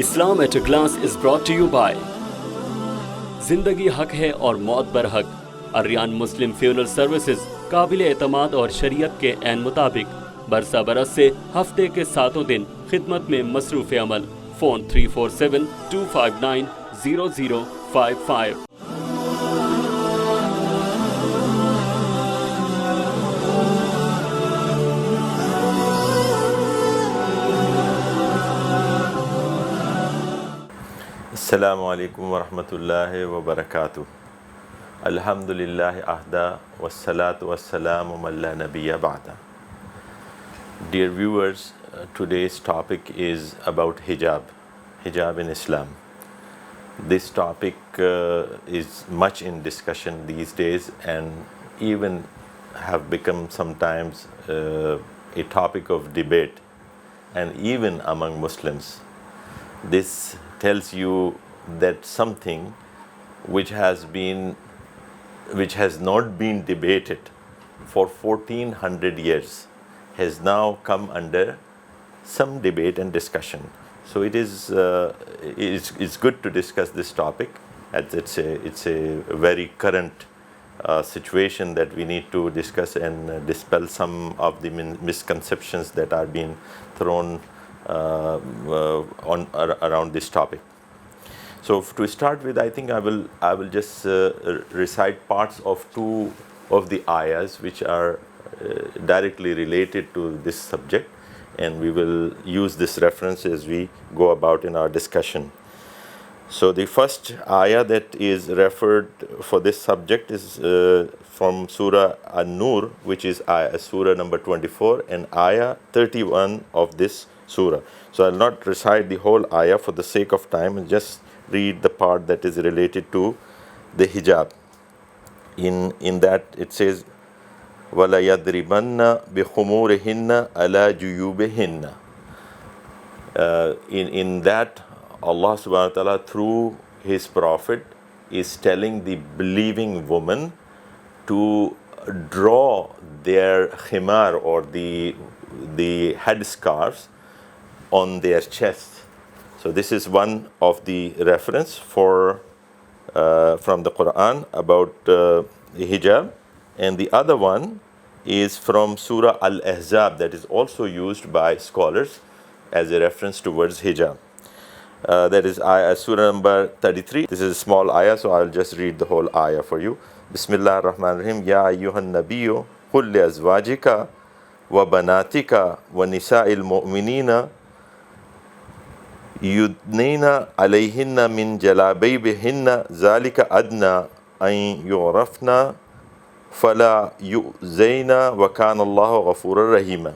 Islam at a glass is brought to you by जिंदगी हक है और मौत बर हक। अर्रियान मुस्लिम फ्यूनरल सर्विसेज काबिल एतमाद और शरीयत के ऐन मुताबिक बरसा बरस से हफ्ते के 7 दिन खिदमत में मसरूफ़ अमल। Phone 3472590055। Assalamu alaikum wa rahmatullahi wa barakatuh. Alhamdulillah ahda wassalatu wassalamu man la nabiyya ba'da. Dear viewers, today's topic is about hijab in Islam. This topic is much in discussion these days and even have become sometimes a topic of debate and even among Muslims. This tells you that something which has not been debated for 1400 years has now come under some debate and discussion. So it's good to discuss this topic, as it's a very current situation that we need to discuss and dispel some of the misconceptions that are being thrown around this topic. So to start with, I think I will just recite parts of two of the ayahs which are directly related to this subject, and we will use this reference as we go about in our discussion. So the first ayah that is referred for this subject is from Surah An-Nur, which is Surah number 24 and ayah 31 of this surah. So I'll not recite the whole ayah for the sake of time, and just read the part that is related to the hijab. In that it says, وَلَا يَضْرِبَنَّ بِخُمُورِهِنَّ عَلَى جُيُوبِهِنَّ. In that, Allah subhanahu wa ta'ala through His Prophet is telling the believing woman to draw their khimar or the headscarves on their chest. So this is one of the reference from the Quran about hijab, and the other one is from Surah Al-Ahzab, that is also used by scholars as a reference towards hijab. That is Surah number 33. This is a small ayah, so I'll just read the whole ayah for you. Bismillah ar-Rahman ar-Rahim. Ya ayyuhan nabiyyu qul li azwajika wa banatika wa nisa'il mu'minina yudnina alayhinna min jalabibihinna zalika adna an yu'rafna fala yu'zayna wa kana Allahu ghafurar rahima.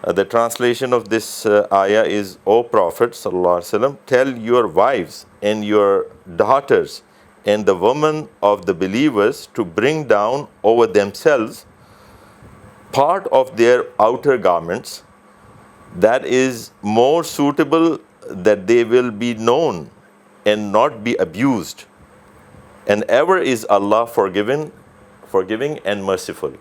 The translation of this ayah is, O Prophet sallallahu alaihi wasallam, tell your wives and your daughters and the women of the believers to bring down over themselves part of their outer garments that is more suitable, that they will be known and not be abused, and ever is Allah forgiving and merciful.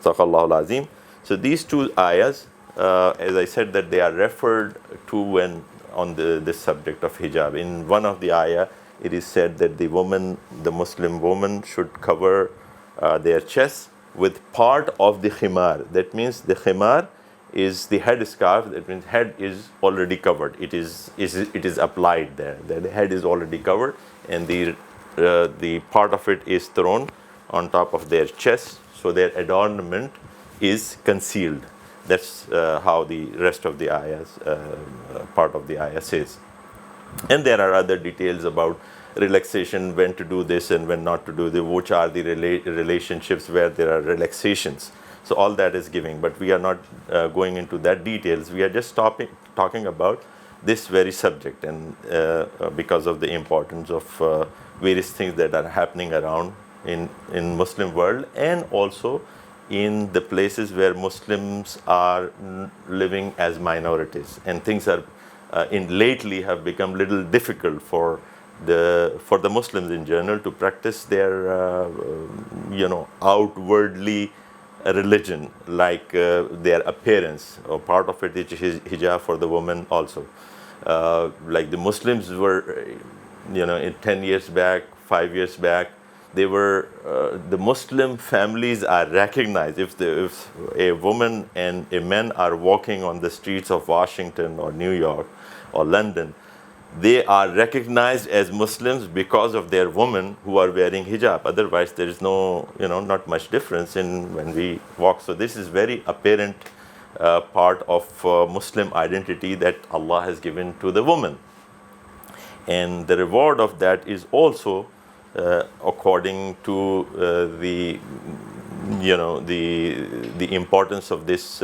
Sadaqallahu al-Azim. So these two ayahs, as I said, that they are referred to when on this subject of hijab. In one of the ayah, it is said that the Muslim woman should cover their chest with part of the khimar. That means the khimar is the headscarf. That means head is already covered. It is applied there. The head is already covered, and the part of it is thrown on top of their chest, so their adornment is concealed. That's how the rest of the ayahs, part of the ayah says. And there are other details about relaxation, when to do this and when not to do this, which are the relationships where there are relaxations. So all that is giving, but we are not going into that details. We are just talking about this very subject, and because of the importance of various things that are happening around in Muslim world, and also in the places where Muslims are living as minorities, and things are lately have become little difficult for the Muslims in general to practice their outwardly religion, like their appearance, or part of it is hijab for the woman also. Like the Muslims were, 10 years back, 5 years back, they were, the Muslim families are recognized. If a woman and a man are walking on the streets of Washington or New York or London, they are recognized as Muslims because of their women who are wearing hijab. Otherwise, there is no, not much difference in when we walk. So this is very apparent part of Muslim identity that Allah has given to the woman. And the reward of that is also according to the importance of this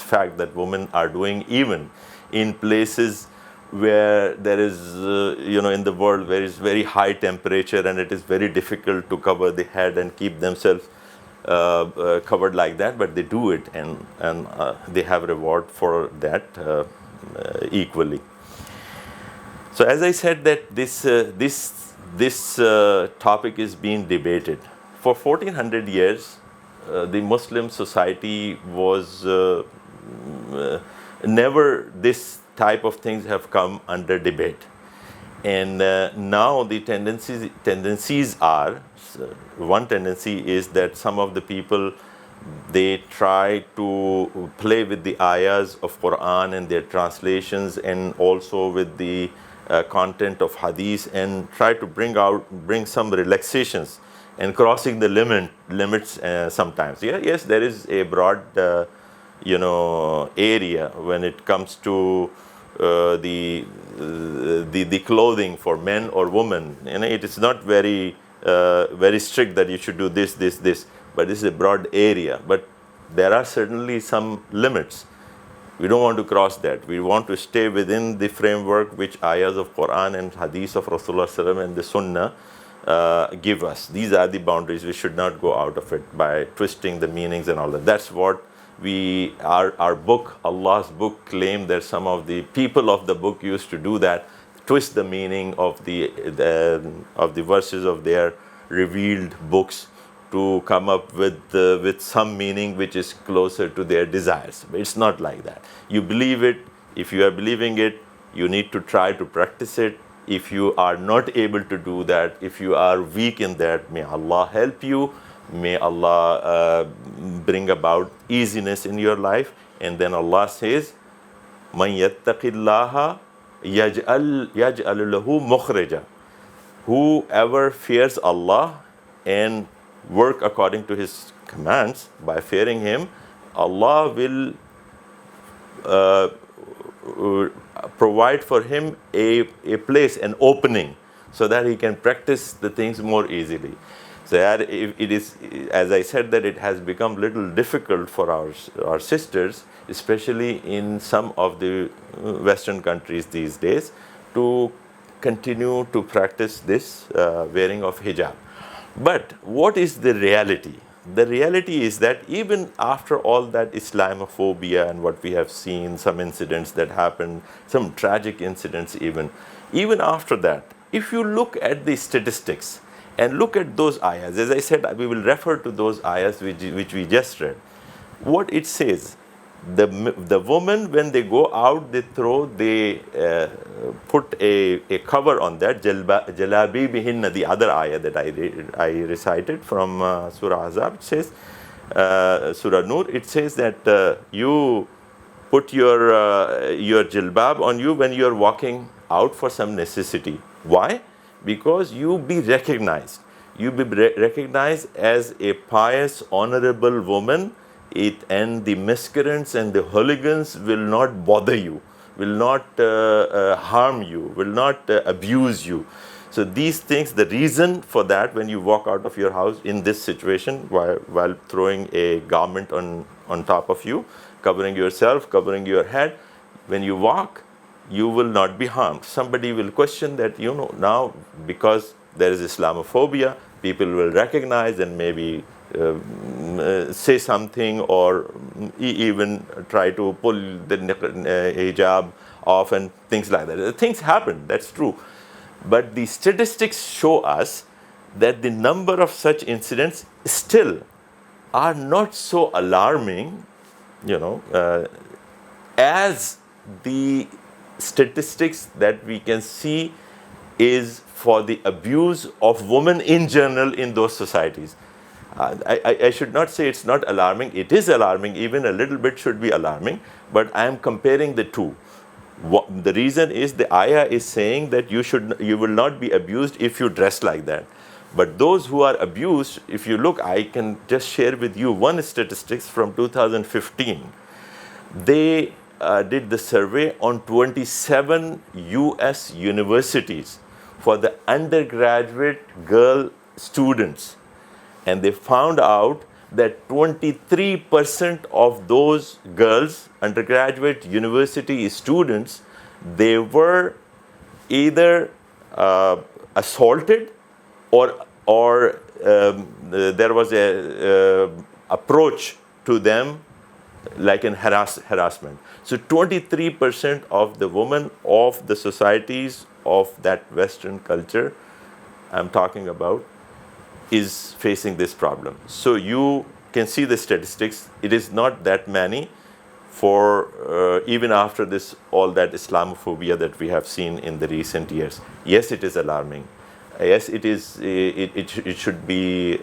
fact that women are doing even in places where there is, in the world where it's very high temperature and it is very difficult to cover the head and keep themselves covered like that, but they do it, and they have reward for that equally. So as I said that this topic is being debated for 1400 years. The Muslim society was never this type of things have come under debate, and now the tendencies are, one tendency is that some of the people, they try to play with the ayahs of Quran and their translations, and also with the content of hadith, and try to bring some relaxations and crossing the limits sometimes. Yes, there is a broad area when it comes to the clothing for men or women. It is not very strict that you should do this, but this is a broad area. But there are certainly some limits. We don't want to cross that. We want to stay within the framework which ayahs of Quran and hadith of Rasulullah SAW and the Sunnah give us. These are the boundaries. We should not go out of it by twisting the meanings and all that. That's what our book, Allah's book, claimed that some of the people of the book used to do that, twist the meaning of the verses of their revealed books to come up with some meaning which is closer to their desires. But it's not like that. You believe it. If you are believing it, you need to try to practice it. If you are not able to do that, if you are weak in that, may Allah help you. May Allah bring about easiness in your life. And then Allah says, "Man yattaqillaha yaj'al lahu mukhraja." Whoever fears Allah and work according to His commands, by fearing Him, Allah will provide for him a place, an opening, so that he can practice the things more easily. So it is, as I said, that it has become little difficult for our sisters, especially in some of the Western countries these days, to continue to practice this wearing of hijab. But what is the reality? The reality is that even after all that Islamophobia and what we have seen, some incidents that happened, some tragic incidents even after that, if you look at the statistics and look at those ayahs, as I said, we will refer to those ayahs which we just read. What it says, the women, when they go out, they put a cover on that, jalabi bihinna, the other ayah that I recited from Surah Hijab. It says, Surah Nur, it says that you put your jilbab on you when you are walking out for some necessity. Why? Because you be recognized. You be recognized as a pious, honorable woman. And the miscreants and the hooligans will not bother you, will not harm you, will not abuse you. So these things, the reason for that, when you walk out of your house in this situation, while throwing a garment on top of you, covering yourself, covering your head, when you walk, you will not be harmed. Somebody will question that, now because there is Islamophobia, people will recognize and maybe say something, or even try to pull the hijab off and things like that. Things happen, that's true. But the statistics show us that the number of such incidents still are not so alarming, as the statistics that we can see is for the abuse of women in general in those societies. I should not say it's not alarming. It is alarming. Even a little bit should be alarming. But I am comparing the two. The reason is the ayah is saying that you will not be abused if you dress like that. But those who are abused, if you look, I can just share with you one statistics from 2015. They did the survey on 27 US universities for the undergraduate girl students. And they found out that 23% of those girls, undergraduate university students, they were either assaulted or there was a approach to them like in harassment. So 23% of the women of the societies of that Western culture I'm talking about is facing this problem. So you can see the statistics. It is not that many for even after this, all that Islamophobia that we have seen in the recent years. Yes, it is alarming. Yes, it is. It should be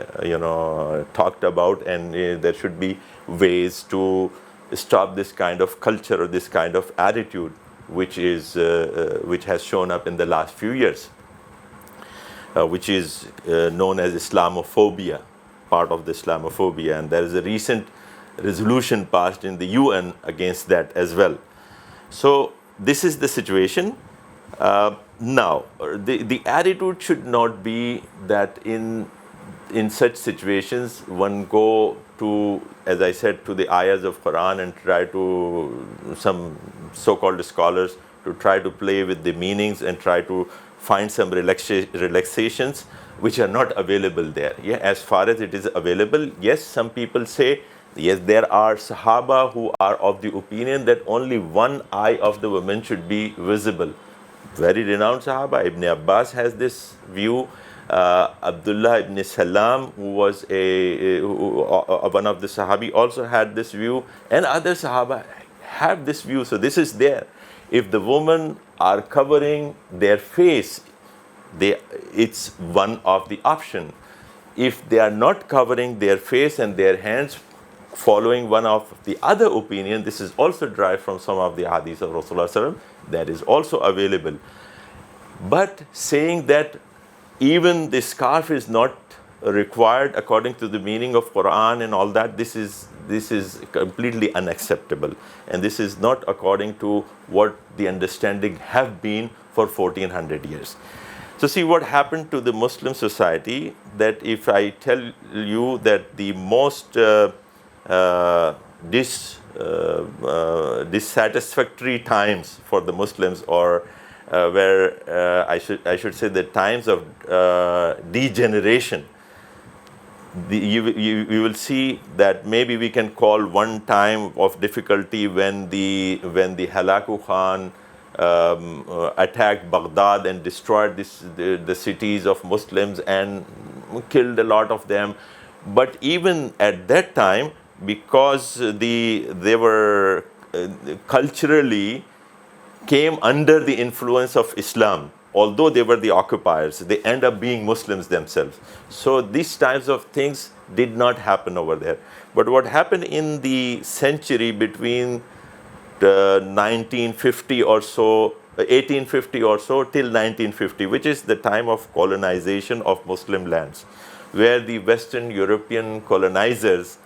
talked about, and there should be ways to stop this kind of culture or this kind of attitude, which has shown up in the last few years. Which is known as Islamophobia, part of the Islamophobia. And there is a recent resolution passed in the UN against that as well. So this is the situation. Now, the attitude should not be that in such situations one go to, as I said, to the ayahs of Quran and try to, some so-called scholars, to try to play with the meanings and try to find some relaxations which are not available there. Yeah, as far as it is available, yes, some people say, yes, there are Sahaba who are of the opinion that only one eye of the woman should be visible. Very renowned Sahaba, Ibn Abbas has this view. Abdullah ibn Salam, who was one of the Sahabi, also had this view, and other Sahaba have this view. So this is there. If the women are covering their face, it's one of the option. If they are not covering their face and their hands, following one of the other opinion, this is also derived from some of the hadiths of Rasulullah, that is also available. But saying that even the scarf is not required according to the meaning of Quran and all that, this is completely unacceptable, and this is not according to what the understanding have been for 1400 years. So see what happened to the Muslim society, that if I tell you that the most dissatisfactory times for the Muslims, or where I should say the times of degeneration, you will see that maybe we can call one time of difficulty when the Halaku Khan attacked Baghdad and destroyed the cities of Muslims and killed a lot of them. But even at that time, because they were culturally came under the influence of Islam, although they were the occupiers, they end up being Muslims themselves. So these types of things did not happen over there. But what happened in the century between 1950 or so, 1850 or so till 1950, which is the time of colonization of Muslim lands, where the Western European colonizers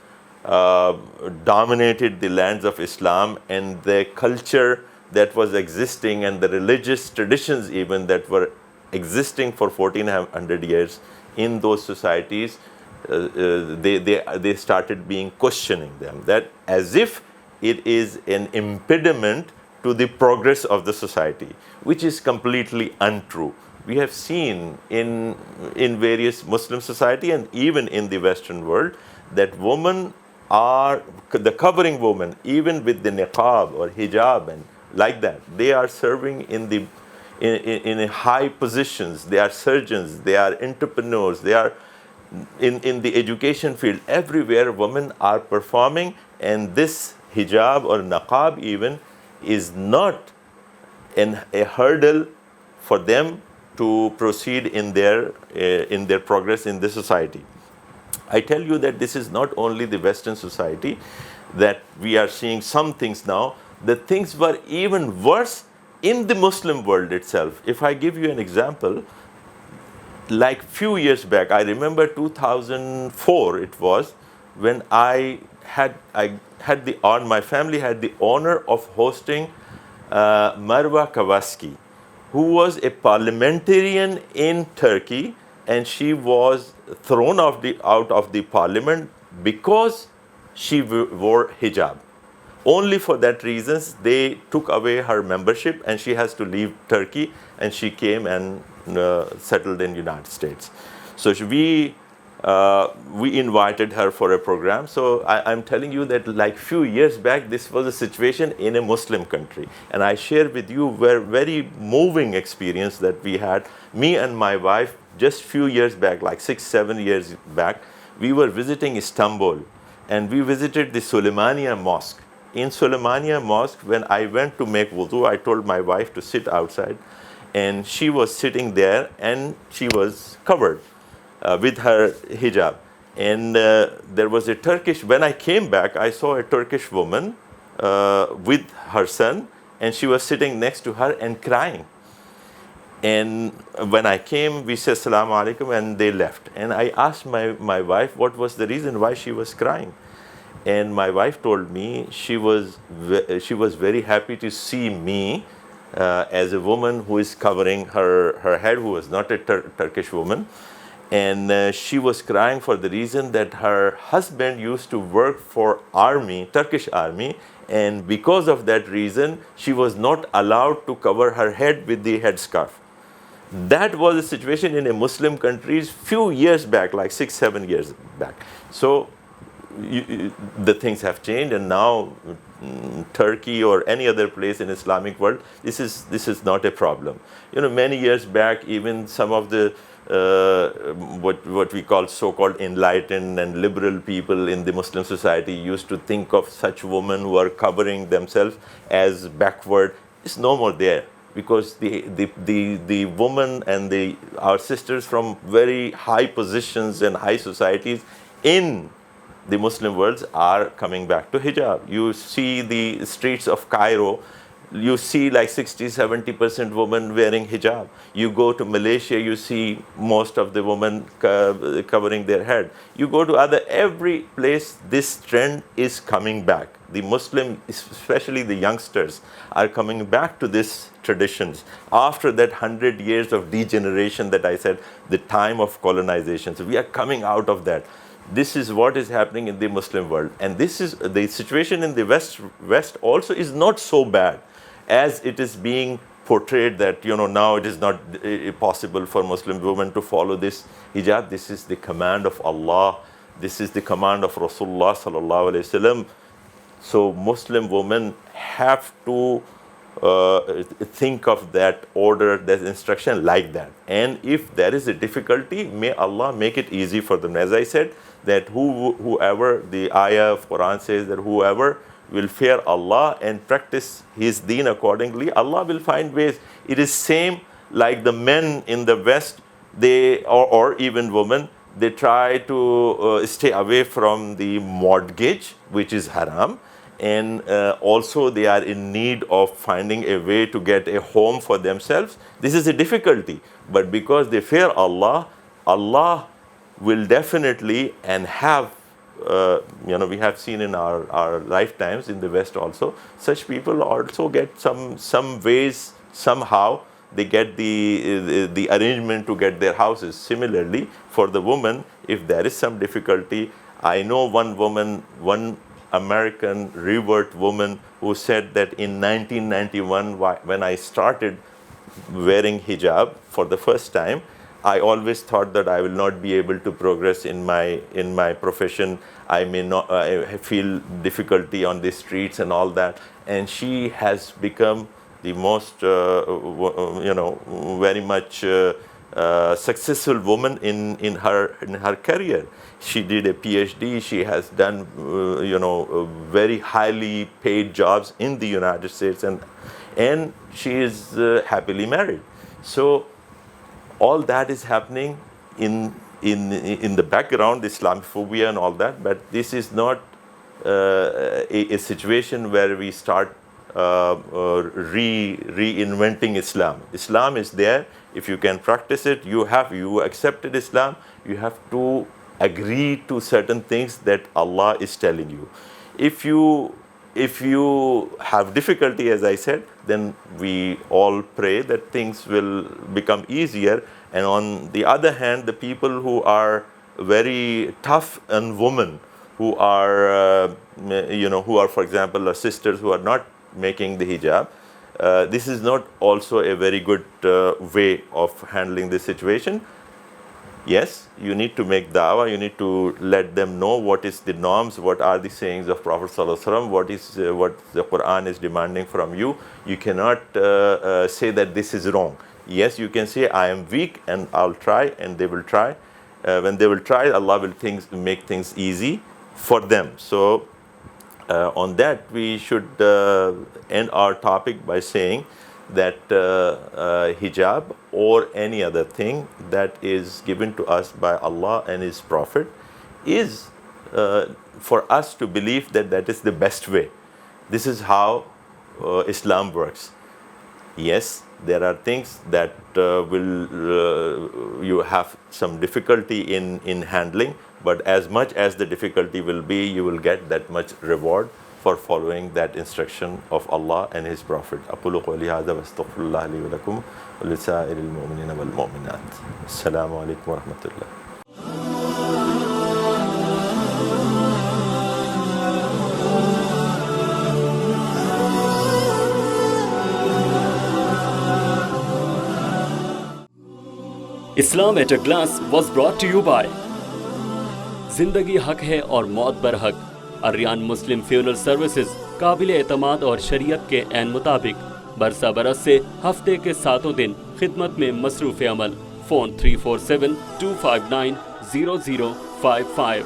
dominated the lands of Islam, and the culture that was existing and the religious traditions even that were existing for 1400 years in those societies, they started being questioning them, that as if it is an impediment to the progress of the society, which is completely untrue. We have seen in various Muslim society and even in the Western world that women are, the covering women, even with the niqab or hijab and like that, they are serving in high positions. They are surgeons, they are entrepreneurs, they are in the education field. Everywhere women are performing, and this hijab or niqab even is not a hurdle for them to proceed in their progress in the society. I tell you that this is not only the Western society that we are seeing some things now. The things were even worse in the Muslim world itself. If I give you an example, like few years back, I remember 2004 it was, when my family had the honor of hosting Marwa Kawaski, who was a parliamentarian in Turkey, and she was thrown out of the parliament because she wore hijab. Only for that reasons they took away her membership, and she has to leave Turkey, and she came and settled in United States. So we invited her for a program. So I'm telling you that like few years back, this was a situation in a Muslim country. And I share with you a very moving experience that we had. Me and my wife, just few years back, like 6-7 years back, we were visiting Istanbul, and we visited the Suleymaniye Mosque. In Suleymaniye Mosque, when I went to make wudu, I told my wife to sit outside, and she was sitting there, and she was covered with her hijab. And there was a Turkish, when I came back, I saw a Turkish woman with her son, and she was sitting next to her and crying. And when I came, we said Assalamu alaikum, and they left. And I asked my wife what was the reason why she was crying. And my wife told me she was very happy to see me as a woman who is covering her head, who was not a Turkish woman. And she was crying for the reason that her husband used to work for Turkish army, and because of that reason, she was not allowed to cover her head with the headscarf. That was the situation in a Muslim countries few years back, like 6-7 years back. So the things have changed, and now Turkey or any other place in Islamic world, this is not a problem. Many years back, even some of the what we call so-called enlightened and liberal people in the Muslim society used to think of such women who are covering themselves as backward. It's no more there, because the woman and our sisters from very high positions and high societies in the Muslim worlds are coming back to hijab. You see the streets of Cairo, you see like 60-70% women wearing hijab. You go to Malaysia, you see most of the women covering their head. You go to every place, this trend is coming back. The Muslim, especially the youngsters, are coming back to these traditions after that 100 years of degeneration that I said, the time of colonization. So we are coming out of that. This is what is happening in the Muslim world. And this is the situation in the West also is not so bad as it is being portrayed, that now it is not possible for Muslim women to follow this hijab. This is the command of Allah. This is the command of Rasulullah sallallahu alaihi wasallam. So Muslim women have to think of that order, that instruction like that. And if there is a difficulty, may Allah make it easy for them. As I said, that whoever, the ayah of Quran says that whoever will fear Allah and practice his deen accordingly, Allah will find ways. It is same like the men in the West, they or even women, they try to stay away from the mortgage, which is haram. And also they are in need of finding a way to get a home for themselves. This is a difficulty. But because they fear Allah, Allah will definitely and have, we have seen in our lifetimes in the West also, such people also get some ways, somehow, they get the arrangement to get their houses. Similarly, for the woman, if there is some difficulty, I know one American revert woman who said that in 1991, when I started wearing hijab for the first time, I always thought that I will not be able to progress in my profession. I may not feel difficulty on the streets and all that. And she has become the most, very much successful woman in her career. She did a PhD. She has done, very highly paid jobs in the United States, and she is happily married. So all that is happening in the background, Islamophobia and all that, but this is not a situation where we start reinventing Islam. Islam is there. If you can practice it, you accepted Islam, you have to agree to certain things that Allah is telling you. If you have difficulty, as I said, then we all pray that things will become easier. And on the other hand, the people who are very tough and women who are, for example, sisters who are not making the hijab, this is not also a very good way of handling this situation. Yes, you need to make da'wah, you need to let them know what is the norms, what are the sayings of Prophet ﷺ, what the Quran is demanding from you. You cannot say that this is wrong. Yes, you can say I am weak and I'll try, and they will try. When they will try, Allah will make things easy for them. So on that, we should end our topic by saying that hijab or any other thing that is given to us by Allah and His Prophet is for us to believe that that is the best way. This is how Islam works. Yes, there are things that you have some difficulty in handling, but as much as the difficulty will be, you will get that much reward for following that instruction of Allah and His Prophet. أقول قولي هذا واستغفر الله لي ولكم ولسائر المؤمنين والمؤمنات. السلام عليكم ورحمة الله. इस्लाम at a glass was brought to you by जिंदगी हक है और मौत बर हक अर्रियान मुस्लिम funeral services काबिल एतमाद और शरीयत के ऐन मुताबिक बरसा बरस से हफ्ते के 7 दिन खिदमत में मसरूफ़ अमल। फ़ोन 347-259-0055।